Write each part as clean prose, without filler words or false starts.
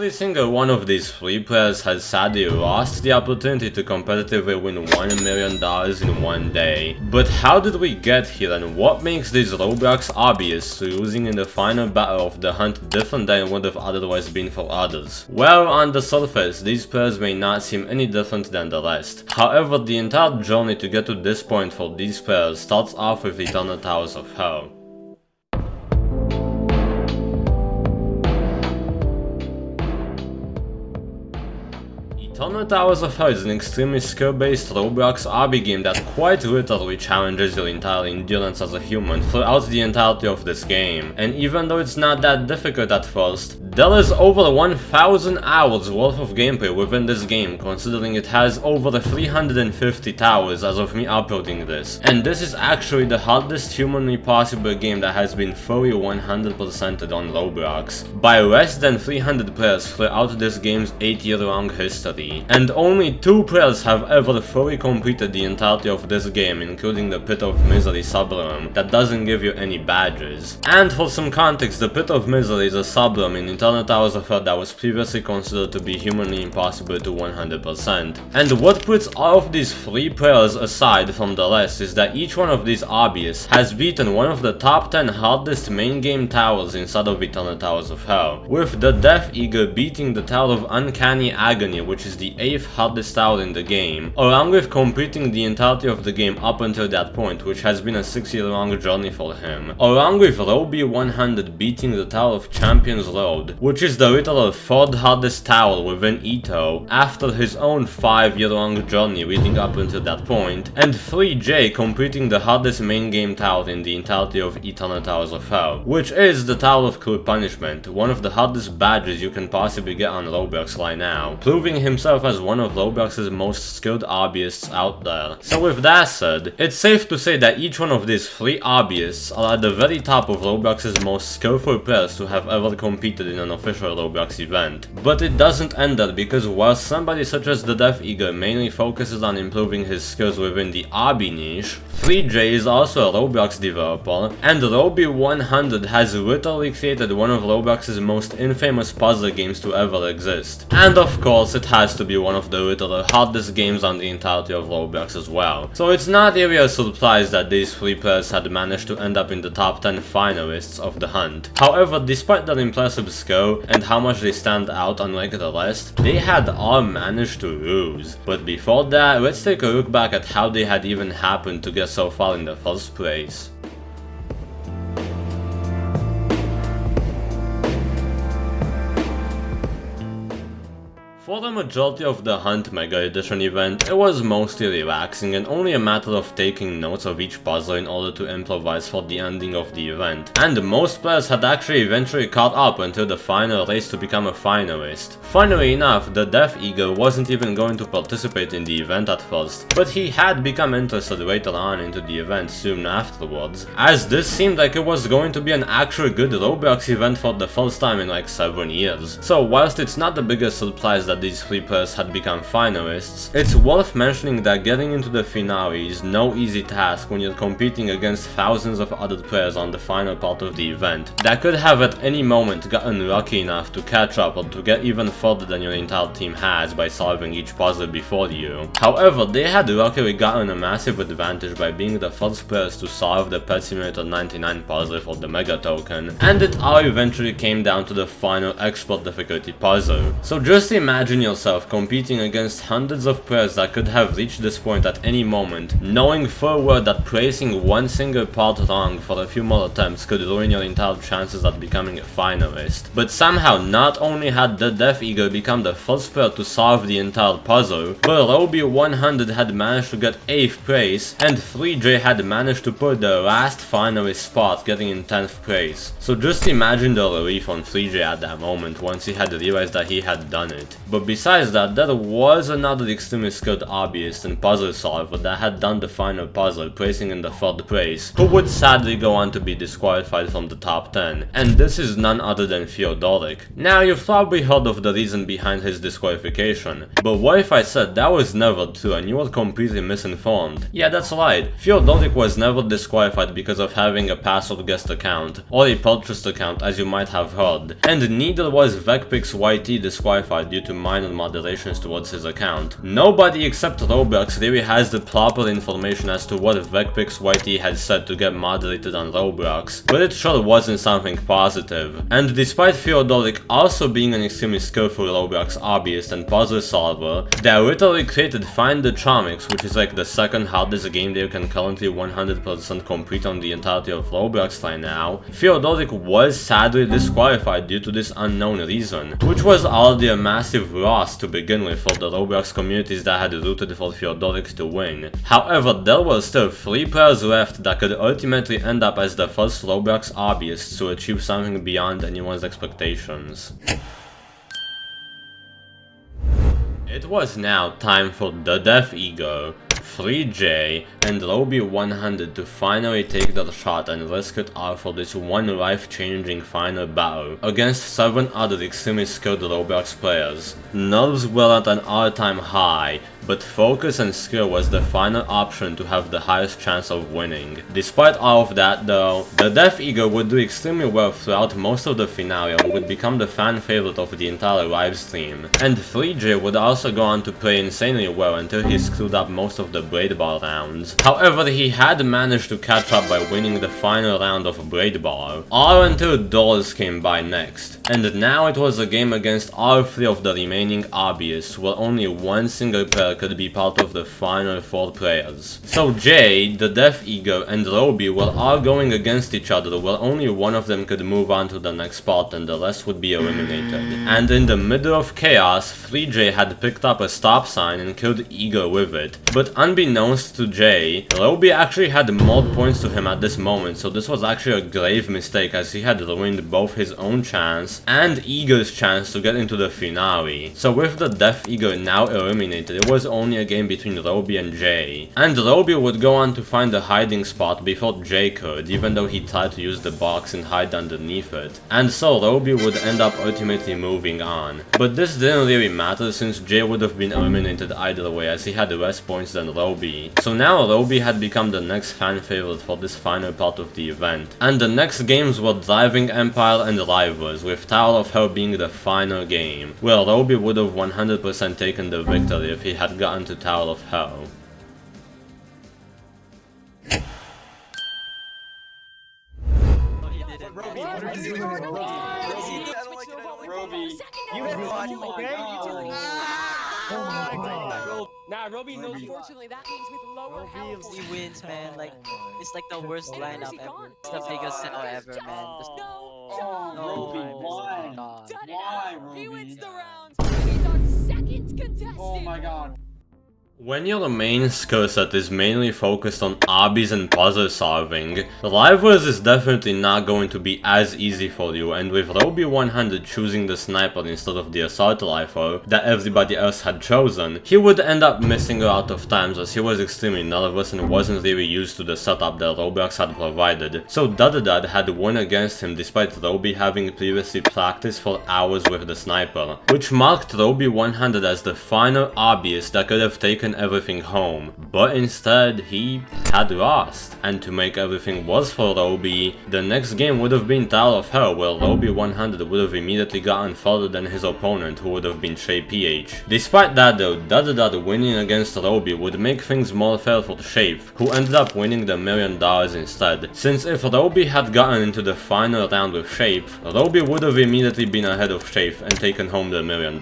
Every single one of these 3 players has sadly lost the opportunity to competitively win $1 million in one day. But how did we get here, and what makes these Roblox Obbyists losing in the final battle of the hunt different than it would have otherwise been for others? Well, on the surface, these players may not seem any different than the rest. However, the entire journey to get to this point for these players starts off with Eternal Towers of Hell. Eternal Towers of Hell is an extremely skill-based Roblox obby game that quite literally challenges your entire endurance as a human throughout the entirety of this game. And even though it's not that difficult at first, there is over 1,000 hours worth of gameplay within this game, considering it has over 350 towers as of me uploading this. And this is actually the hardest humanly possible game that has been fully 100%ed on Roblox, by less than 300 players throughout this game's 8-year-long history. And only 2 players have ever fully completed the entirety of this game, including the Pit of Misery subrealm that doesn't give you any badges. And for some context, the Pit of Misery is a subrealm in Eternal Towers of Hell that was previously considered to be humanly impossible to 100%. And what puts all of these 3 players aside from the rest is that each one of these obbyists has beaten one of the top 10 hardest main game towers inside of Eternal Towers of Hell, with the Death Eagle beating the Tower of Uncanny Agony, which is the 8th hardest tower in the game, along with completing the entirety of the game up until that point, which has been a 6-year-long journey for him, along with Roby 100 beating the Tower of Champions Road, which is the literal 4th hardest tower within EToH, after his own 5-year-long journey leading up until that point, and 3J completing the hardest main game tower in the entirety of Eternal Towers of Hell, which is the Tower of Cruel Punishment, one of the hardest badges you can possibly get on Roblox right now, proving himself as one of Roblox's most skilled obbyists out there. So with that said, it's safe to say that each one of these 3 obbyists are at the very top of Roblox's most skillful players to have ever competed in an official Roblox event. But it doesn't end there, because while somebody such as the Death Eagle mainly focuses on improving his skills within the obby niche, 3J is also a Roblox developer, and Roby 100 has literally created one of Roblox's most infamous puzzle games to ever exist. And of course, it has to be one of the literal hardest games on the entirety of Roblox as well. So it's not really a surprise that these 3 players had managed to end up in the top 10 finalists of the hunt. However, despite their impressive skill and how much they stand out unlike the rest, they had all managed to lose. But before that, let's take a look back at how they had even happened to get so far in the first place. For the majority of the Hunt Mega Edition event, it was mostly relaxing and only a matter of taking notes of each puzzle in order to improvise for the ending of the event. And most players had actually eventually caught up until the final race to become a finalist. Funnily enough, the Death Eagle wasn't even going to participate in the event at first, but he had become interested later on into the event soon afterwards, as this seemed like it was going to be an actual good Roblox event for the first time in like 7 years. So whilst it's not the biggest surprise that these 3 players had become finalists, it's worth mentioning that getting into the finale is no easy task when you're competing against thousands of other players on the final part of the event that could have at any moment gotten lucky enough to catch up or to get even further than your entire team has by solving each puzzle before you. However, they had luckily gotten a massive advantage by being the first players to solve the Pet Simulator 99 puzzle for the Mega Token, and it all eventually came down to the final expert difficulty puzzle. So just imagine yourself competing against hundreds of players that could have reached this point at any moment, knowing full well that placing one single part wrong for a few more attempts could ruin your entire chances at becoming a finalist. But somehow, not only had the Death Eagle become the first player to solve the entire puzzle, but Roby 100 had managed to get 8th place, and 3J had managed to put the last finalist spot, getting in 10th place. So just imagine the relief on 3J at that moment once he had realized that he had done it. But besides that, there was another extremely skilled obbyist and puzzle solver that had done the final puzzle, placing in the 3rd place, who would sadly go on to be disqualified from the top 10, and this is none other than Theodoric. Now, you've probably heard of the reason behind his disqualification, but what if I said that was never true and you were completely misinformed? Yeah, that's right, Theodoric was never disqualified because of having a password guest account, or a purchased account as you might have heard, and neither was VecPixYT disqualified due to minor moderations towards his account. Nobody except Roblox really has the proper information as to what VecPixYT had said to get moderated on Roblox, but it sure wasn't something positive. And despite Theodoric also being an extremely skillful Roblox obbyist and puzzle solver, they literally created Find the Charmix, which is like the 2nd hardest game that you can currently 100% complete on the entirety of Roblox right now, Theodoric was sadly disqualified due to this unknown reason, which was already a massive loss to begin with for the Roblox communities that had rooted for Theodoric to win. However, there were still 3 players left that could ultimately end up as the first Roblox obbyists to achieve something beyond anyone's expectations. It was now time for the Death Ego, 3J, and Robbie100 to finally take their shot and risk it all for this one life-changing final battle against 7 other extremely skilled Roblox players. Nerves were at an all-time high, but focus and skill was the final option to have the highest chance of winning. Despite all of that though, the Death Ego would do extremely well throughout most of the finale and would become the fan favorite of the entire livestream. And 3J would also go on to play insanely well until he screwed up most of the Braid Ball rounds. However, he had managed to catch up by winning the final round of Braid Ball, all until Doors came by next. And now it was a game against all 3 of the remaining obbyists, where only one single player could be part of the final 4 players. So Jay, the Death Ego, and Robbie were all going against each other, where only one of them could move on to the next part and the rest would be eliminated. And in the middle of chaos, 3J had picked up a stop sign and killed Ego with it. But unbeknownst to Jay, Robbie actually had more points to him at this moment, so this was actually a grave mistake as he had ruined both his own chance and Ego's chance to get into the finale. So with the Death Ego now eliminated, it was only a game between Robbie and Jay. And Robbie would go on to find a hiding spot before Jay could, even though he tried to use the box and hide underneath it. And so Robbie would end up ultimately moving on. But this didn't really matter since Jay would have been eliminated either way as he had less points than Robbie. So now Robbie had become the next fan favorite for this final part of the event. And the next games were Driving Empire and Rivals, with Tower of Hell being the final game, where Robbie would have 100% taken the victory if he had gotten to Tower of Hell. Nah, Robbie knows. Unfortunately, that means with lower health. He wins, man. Like, it's like the worst lineup ever. It's the biggest sell ever, man. Just... Why? Why? He wins the round. He's our second contestant. Oh my god. When your main skill set is mainly focused on obbies and puzzle solving, Rivals is definitely not going to be as easy for you, and with Robbie100 choosing the sniper instead of the assault rifle that everybody else had chosen, he would end up missing a lot of times as he was extremely nervous and wasn't really used to the setup that Roblox had provided. So Dudadad had won against him despite Robbie having previously practiced for hours with the sniper, which marked Robbie100 as the final obbyist that could have taken everything home, but instead he had lost. And to make everything worse for Robbie, the next game would have been Tower of Hell, where Robbie100 would have immediately gotten further than his opponent, who would have been ShapePH. Despite that though, Dudadad winning against Robbie would make things more fair for Shape, who ended up winning the $1 million instead, since if Robbie had gotten into the final round with Shape, Robbie would have immediately been ahead of Shape and taken home the $1 million.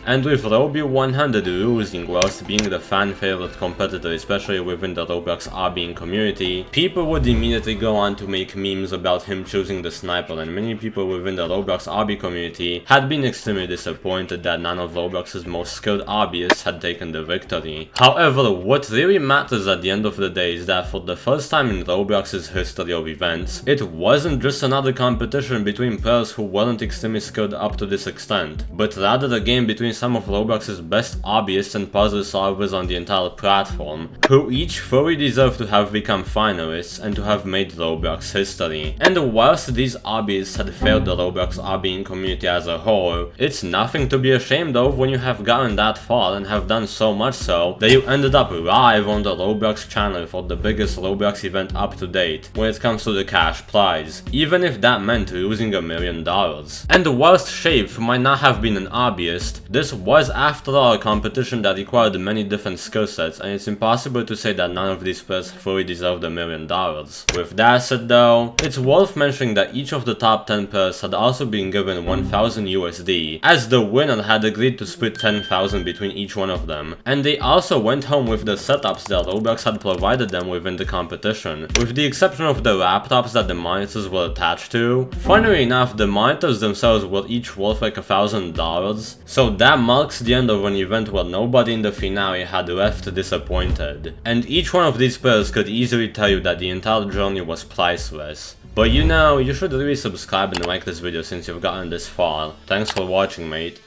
And with Robbie100 losing whilst being the the fan favorite competitor, especially within the Roblox obbying community, people would immediately go on to make memes about him choosing the sniper, and many people within the Roblox obby community had been extremely disappointed that none of Roblox's most skilled obbyists had taken the victory. However, what really matters at the end of the day is that for the first time in Roblox's history of events, it wasn't just another competition between players who weren't extremely skilled up to this extent, but rather a game between some of Roblox's best obbyists and puzzle solvers on the entire platform, who each fully deserve to have become finalists and to have made Roblox history. And whilst these obbyists had failed the Roblox obbying community as a whole, it's nothing to be ashamed of when you have gotten that far and have done so much so that you ended up live on the Roblox channel for the biggest Roblox event up to date when it comes to the cash prize, even if that meant losing $1 million. And whilst Shape might not have been an obbyist, this was after all a competition that required many different skill sets, and it's impossible to say that none of these players fully deserved $1 million. With that said though, it's worth mentioning that each of the top 10 players had also been given 1000 USD, as the winner had agreed to split 10,000 between each one of them, and they also went home with the setups that Roblox had provided them within the competition, with the exception of the laptops that the monitors were attached to. Funnily enough, the monitors themselves were each worth like $1,000, so that marks the end of an event where nobody in the finale had left disappointed. And each one of these players could easily tell you that the entire journey was priceless. But you know, you should really subscribe and like this video since you've gotten this far. Thanks for watching, mate.